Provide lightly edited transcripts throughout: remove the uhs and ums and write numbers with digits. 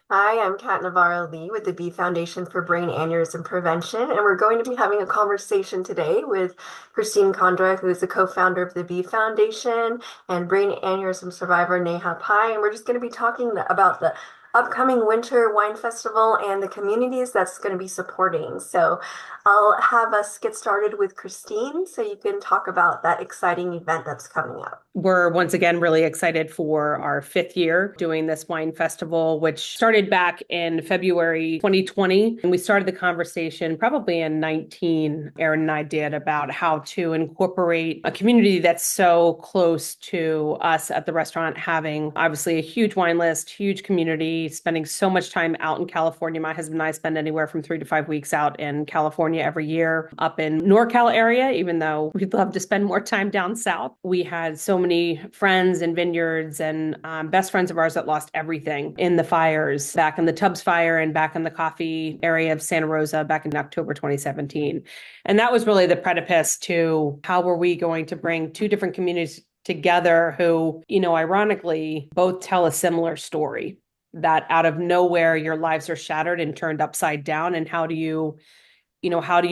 Hi, I'm Kat Navarro Lee with the B Foundation for Brain Aneurysm Prevention, and we're going to be having a conversation today with Christine Kondra, who is the co-founder of the B Foundation, and brain aneurysm survivor Neha Pai, and we're just going to be talking about the upcoming Winter Wine Festival and the communities that's going to be supporting. So I'll have us get started with Christine so you can talk about that exciting event that's coming up. We're once again really excited for our fifth year doing this wine festival, which started back in February 2020. And we started the conversation probably in 19, Aaron and I did, about how to incorporate a community that's so close to us at the restaurant, having obviously a huge wine list, huge community, spending so much time out in California. My husband and I spend anywhere from 3 to 5 weeks out in California every year, up in NorCal area, even though we'd love to spend more time down south. We had so many friends and vineyards and best friends of ours that lost everything in the fires, back in the Tubbs fire and back in the coffee area of Santa Rosa back in October 2017. And that was really the precipice to how were we going to bring two different communities together who, ironically, both tell a similar story, that out of nowhere your lives are shattered and turned upside down. And how do you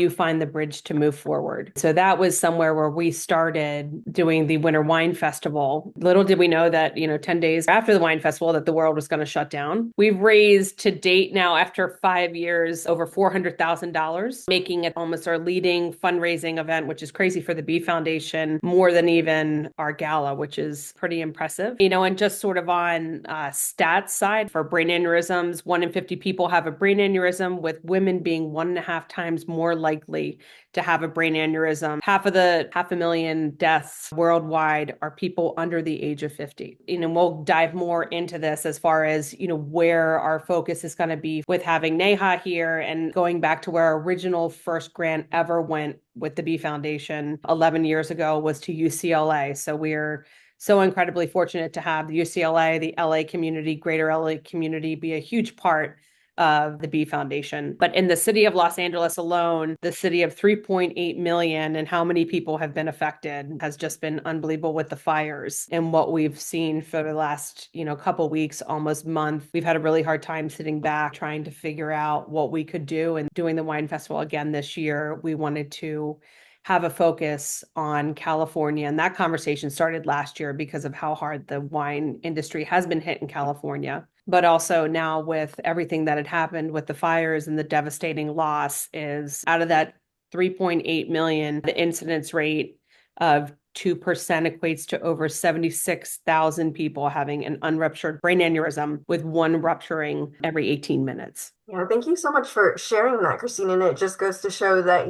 find the bridge to move forward? So that was somewhere where we started doing the Winter Wine Festival. Little did we know that, 10 days after the wine festival, that the world was going to shut down. We've raised to date now, after 5 years, over $400,000, making it almost our leading fundraising event, which is crazy for the B Foundation, more than even our gala, which is pretty impressive. And just sort of on stats side, for brain aneurysms, 1 in 50 people have a brain aneurysm, with women being 1.5 times more likely to have a brain aneurysm. Half of the 500,000 deaths worldwide are people under the age of 50. We'll dive more into this as far as, where our focus is going to be with having Neha here and going back to where our original first grant ever went with the B Foundation 11 years ago was to UCLA. So we're so incredibly fortunate to have the UCLA, the LA community, greater LA community be a huge part of the B Foundation. But in the city of Los Angeles alone, the city of 3.8 million and how many people have been affected has just been unbelievable with the fires and what we've seen for the last, couple weeks, almost month. We've had a really hard time sitting back trying to figure out what we could do. And doing the wine festival again this year, we wanted to have a focus on California. And that conversation started last year because of how hard the wine industry has been hit in California. But also now with everything that had happened with the fires and the devastating loss, is out of that 3.8 million, the incidence rate of 2% equates to over 76,000 people having an unruptured brain aneurysm, with one rupturing every 18 minutes. Yeah, thank you so much for sharing that, Christine. And it just goes to show that,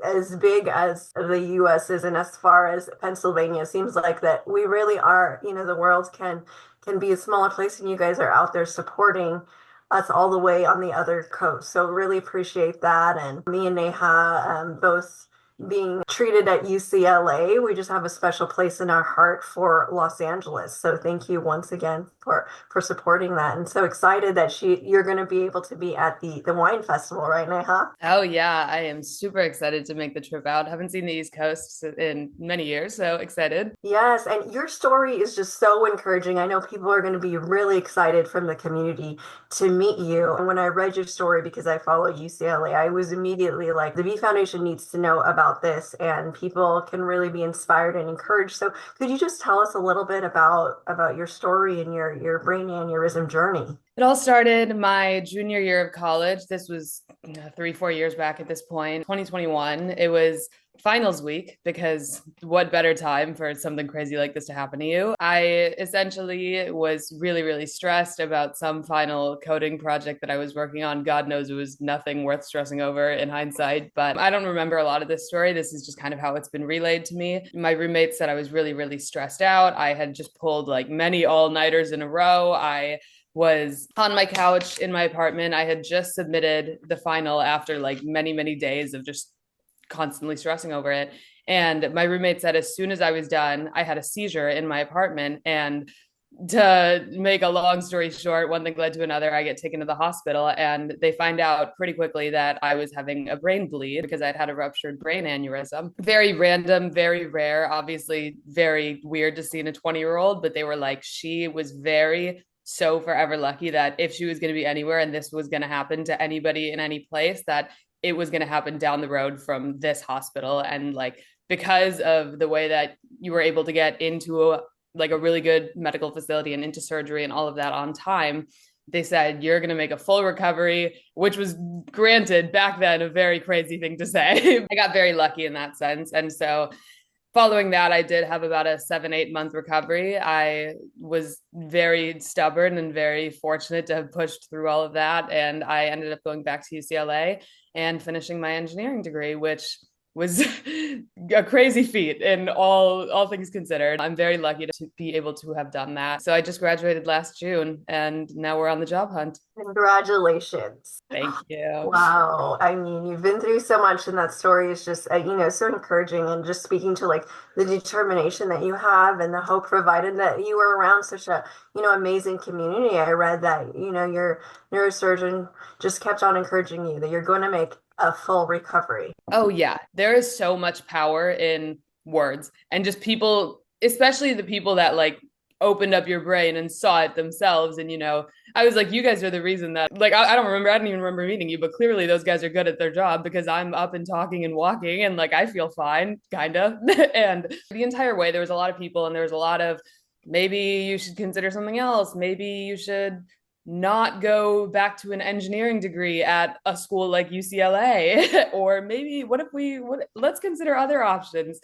as big as the US is and as far as Pennsylvania, seems like that we really are, the world can be a smaller place and you guys are out there supporting us all the way on the other coast. So really appreciate that. And me and Neha both being treated at UCLA, we just have a special place in our heart for Los Angeles. So thank you once again for supporting that, and so excited that you're going to be able to be at the wine festival, right, Neha? Oh yeah, I am super excited to make the trip out. Haven't seen the East Coast in many years, so excited. Yes, and your story is just so encouraging. I know people are going to be really excited from the community to meet you. And when I read your story, because I follow UCLA, I was immediately like, the V Foundation needs to know about this, and people can really be inspired and encouraged. So could you just tell us a little bit about your story and your brain aneurysm journey? It all started my junior year of college. This was 3, 4 years back at this point, 2021. It was finals week, because what better time for something crazy like this to happen to you? I essentially was really, really stressed about some final coding project that I was working on. God knows it was nothing worth stressing over in hindsight, but I don't remember a lot of this story. This is just kind of how it's been relayed to me. My roommate said I was really, really stressed out. I had just pulled like many all-nighters in a row. I was on my couch in my apartment. I had just submitted the final after like many, many days of just constantly stressing over it. And my roommate said as soon as I was done, I had a seizure in my apartment. And to make a long story short, one thing led to another. I get taken to the hospital, and they find out pretty quickly that I was having a brain bleed because I'd had a ruptured brain aneurysm. Very random, very rare, obviously very weird to see in a 20-year-old, but they were like, she was very so forever lucky that if she was going to be anywhere and this was going to happen to anybody in any place, that it was going to happen down the road from this hospital. And like, because of the way that you were able to get into a really good medical facility and into surgery and all of that on time, they said you're going to make a full recovery, which was, granted, back then a very crazy thing to say. I got very lucky in that sense. And so following that, I did have about a 7-8 month recovery. I was very stubborn and very fortunate to have pushed through all of that. And I ended up going back to UCLA and finishing my engineering degree, which was a crazy feat in all things considered. I'm very lucky to be able to have done that. So I just graduated last June and now we're on the job hunt. Congratulations. Thank you. Wow. I mean, you've been through so much, and that story is just, so encouraging, and just speaking to like the determination that you have and the hope provided that you were around such a, amazing community. I read that, your neurosurgeon just kept on encouraging you that you're going to make a full recovery. Oh, yeah. There is so much power in words, and just people, especially the people that like opened up your brain and saw it themselves. And, I was like, you guys are the reason that, like, I don't even remember meeting you, but clearly those guys are good at their job because I'm up and talking and walking and like I feel fine, kind of. And the entire way, there was a lot of people and there was a lot of, maybe you should consider something else. Maybe you should not go back to an engineering degree at a school like UCLA, or maybe let's consider other options.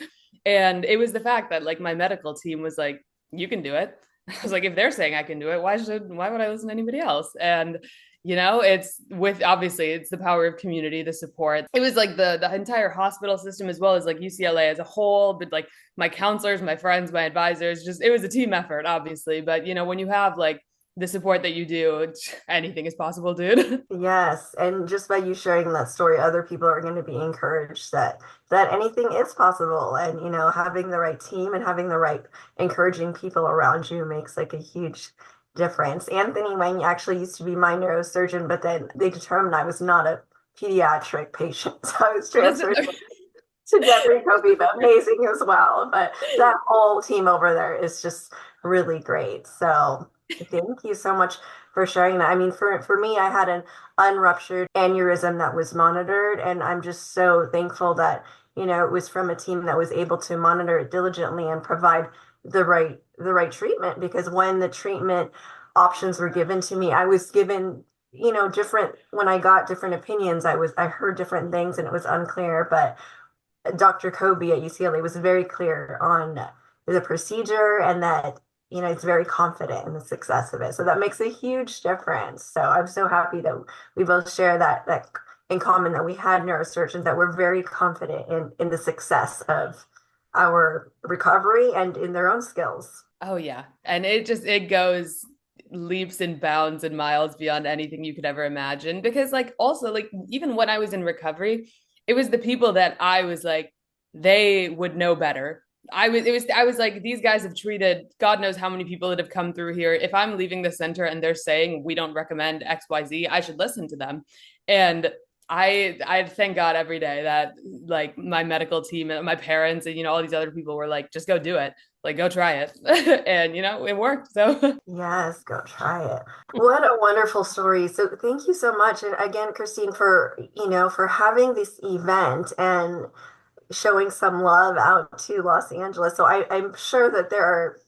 And it was the fact that like my medical team was like, you can do it. I was like, if they're saying I can do it, why would I listen to anybody else? And it's obviously it's the power of community, the support. It was like the entire hospital system, as well as like UCLA as a whole, but like my counselors, my friends, my advisors, just, it was a team effort, obviously. But when you have like the support that you do, anything is possible, dude. Yes, and just by you sharing that story, other people are going to be encouraged that anything is possible, and having the right team and having the right encouraging people around you makes like a huge difference. Anthony Wang actually used to be my neurosurgeon, but then they determined I was not a pediatric patient, so I was transferred to Jeffrey Kobe, but amazing as well. But that whole team over there is just really great. So thank you so much for sharing that. I mean, for me, I had an unruptured aneurysm that was monitored, and I'm just so thankful that, it was from a team that was able to monitor it diligently and provide the right treatment. Because when the treatment options were given to me, I was given, different, when I got different opinions, I heard different things and it was unclear. But Dr. Kobe at UCLA was very clear on the procedure, and that it's very confident in the success of it. So that makes a huge difference. So I'm so happy that we both share that in common, that we had neurosurgeons that were very confident in the success of our recovery and in their own skills. Oh yeah. And it goes leaps and bounds and miles beyond anything you could ever imagine. Because like also like even when I was in recovery, it was the people that I was like, they would know better. I was like, these guys have treated God knows how many people that have come through here. If I'm leaving the center and they're saying we don't recommend XYZ, I should listen to them. And I thank God every day that like my medical team and my parents and all these other people were like, just go do it, like go try it. And it worked. So yes, go try it. What a wonderful story. So thank you so much. And again, Christine, for for having this event and showing some love out to Los Angeles. So I'm sure that there are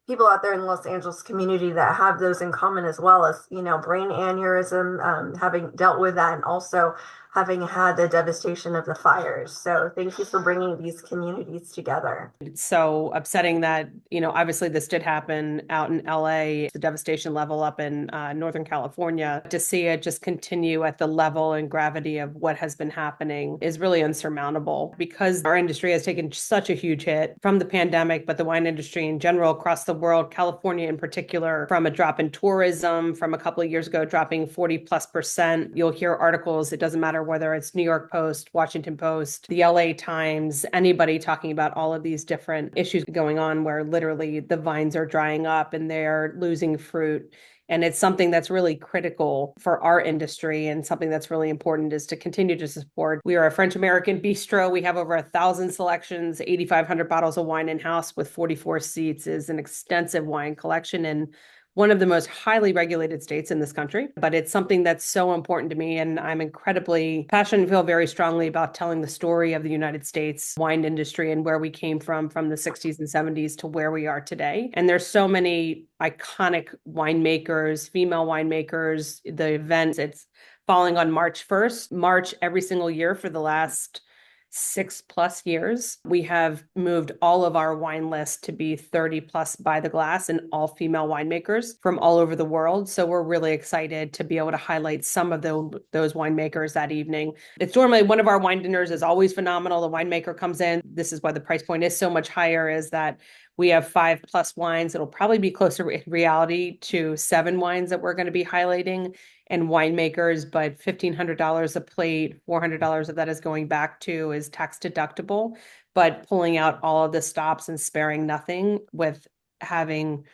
people out there in the Los Angeles community that have those in common, as well as, brain aneurysm, having dealt with that, and also having had the devastation of the fires. So thank you for bringing these communities together. It's so upsetting that, obviously this did happen out in LA, the devastation level up in Northern California. To see it just continue at the level and gravity of what has been happening is really unsurmountable, because our industry has taken such a huge hit from the pandemic, but the wine industry in general across the world, California in particular, from a drop in tourism from a couple of years ago, dropping 40+%. You'll hear articles, it doesn't matter whether it's New York Post, Washington Post, the LA Times, anybody talking about all of these different issues going on where literally the vines are drying up and they're losing fruit. And it's something that's really critical for our industry, and something that's really important is to continue to support. We are a French-American bistro. We have over 1,000 selections, 8,500 bottles of wine in-house with 44 seats, is an extensive wine collection. And one of the most highly regulated states in this country, but it's something that's so important to me. And I'm incredibly passionate and feel very strongly about telling the story of the United States wine industry and where we came from the 60s and 70s to where we are today. And there's so many iconic winemakers, female winemakers. The event, it's falling on March 1st, March every single year for the last 6+ years. We have moved all of our wine list to be 30 plus by the glass and all female winemakers from all over the world. So we're really excited to be able to highlight some of those winemakers that evening. It's normally one of our wine dinners is always phenomenal. The winemaker comes in. This is why the price point is so much higher, is that we have 5+ wines. It'll probably be closer in reality to 7 wines that we're going to be highlighting and winemakers, but $1,500 a plate, $400 of that is going back to is tax deductible, but pulling out all of the stops and sparing nothing with having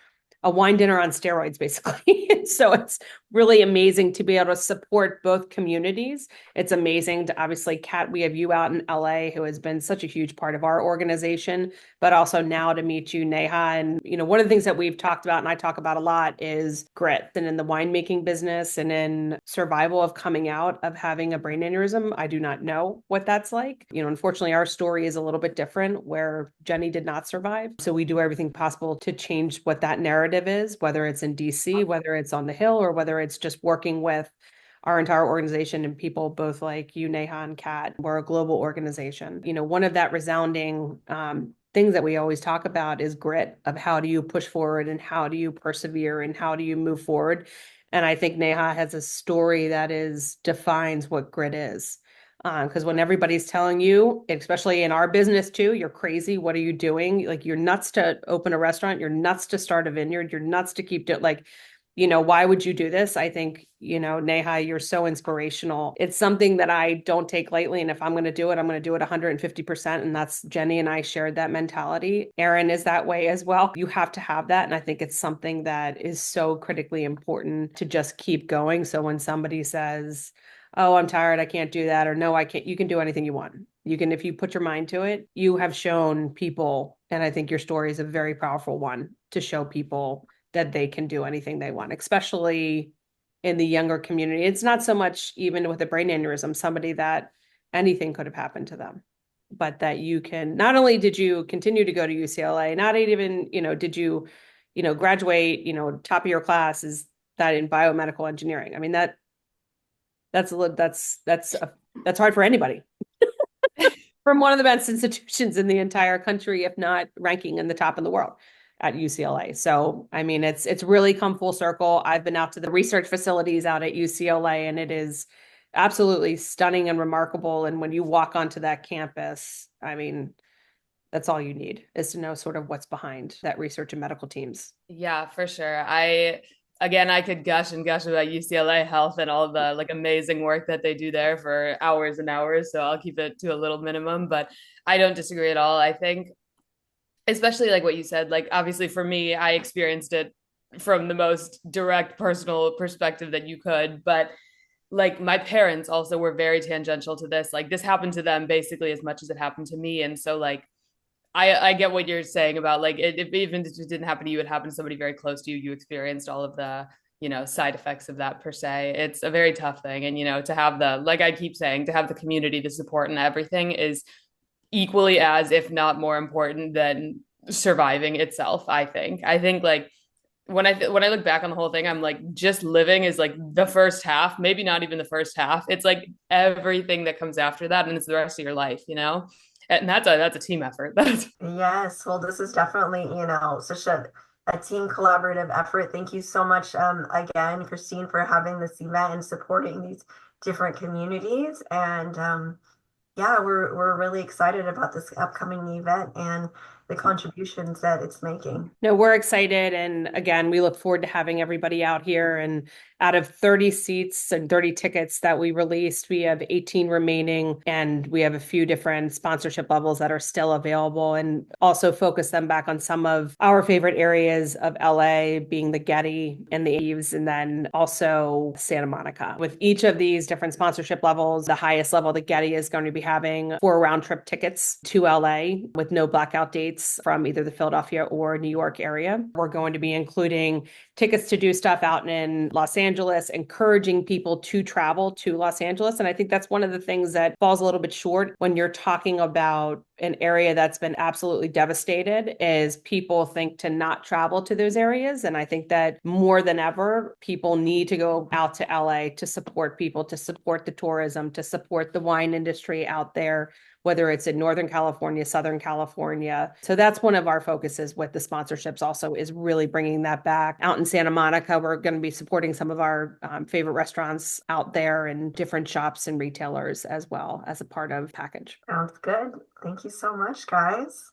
a wine dinner on steroids, basically. So it's really amazing to be able to support both communities. It's amazing to obviously, Kat, we have you out in LA, who has been such a huge part of our organization, but also now to meet you, Neha. And, one of the things that we've talked about and I talk about a lot is grit. And in the winemaking business and in survival of coming out of having a brain aneurysm, I do not know what that's like. Unfortunately, our story is a little bit different where Jenny did not survive. So we do everything possible to change what that narrative is, whether it's in DC, whether it's on the Hill, or whether it's just working with our entire organization and people both like you, Neha and Kat. We're a global organization. One of that resounding things that we always talk about is grit, of how do you push forward and how do you persevere and how do you move forward. And I think Neha has a story that defines what grit is. Because when everybody's telling you, especially in our business too, you're crazy, what are you doing? Like, you're nuts to open a restaurant, you're nuts to start a vineyard, you're nuts to keep doing, why would you do this? I think, Neha, you're so inspirational. It's something that I don't take lightly. And if I'm going to do it, I'm going to do it 150%. And that's Jenny and I shared that mentality. Erin is that way as well. You have to have that. And I think it's something that is so critically important to just keep going. So when somebody says, oh, I'm tired, I can't do that, or no, I can't, you can do anything you want. You can, if you put your mind to it, you have shown people, and I think your story is a very powerful one to show people that they can do anything they want, especially in the younger community. It's not so much even with a brain aneurysm, somebody that anything could have happened to them, but that you can, not only did you continue to go to UCLA, not even, did you, graduate, top of your class is that in biomedical engineering. I mean, that's hard for anybody. From one of the best institutions in the entire country, if not ranking in the top in the world at UCLA. So, I mean, it's really come full circle. I've been out to the research facilities out at UCLA, and it is absolutely stunning and remarkable. And when you walk onto that campus, I mean, that's all you need, is to know sort of what's behind that research and medical teams. Yeah, for sure. I could gush and gush about UCLA Health and all the amazing work that they do there for hours and hours. So I'll keep it to a little minimum, but I don't disagree at all. I think, especially like what you said, like obviously for me, I experienced it from the most direct personal perspective that you could, but like my parents also were very tangential to this. Like this happened to them basically as much as it happened to me. And so like I get what you're saying about like if even if it didn't happen to you, it happened to somebody very close to you. You experienced all of the side effects of that per se. It's a very tough thing, and to have like I keep saying, to have the community, the support, and everything is equally as, if not more important than surviving itself. I think like when I look back on the whole thing, I'm like, just living is like the first half, maybe not even the first half. It's like everything that comes after that, and it's the rest of your life. And that's a team effort. Yes, well, this is definitely, such a team collaborative effort. Thank you so much, again, Christine, for having this event and supporting these different communities. And yeah, we're really excited about this upcoming event and the contributions that it's making. No, we're excited. And again, we look forward to having everybody out here. And out of 30 seats and 30 tickets that we released, we have 18 remaining, and we have a few different sponsorship levels that are still available, and also focus them back on some of our favorite areas of LA, being the Getty and the Eaves, and then also Santa Monica. With each of these different sponsorship levels, the highest level, the Getty, is going to be having 4 round trip tickets to LA with no blackout dates states from either the Philadelphia or New York area. We're going to be including tickets to do stuff out in Los Angeles, encouraging people to travel to Los Angeles. And I think that's one of the things that falls a little bit short when you're talking about an area that's been absolutely devastated, is people think to not travel to those areas. And I think that more than ever, people need to go out to LA to support people, to support the tourism, to support the wine industry out there, whether it's in Northern California, Southern California. So that's one of our focuses with the sponsorships also, is really bringing that back. Out in Santa Monica, we're going to be supporting some of our favorite restaurants out there and different shops and retailers as well as a part of the package. Sounds good. Thank you so much, guys.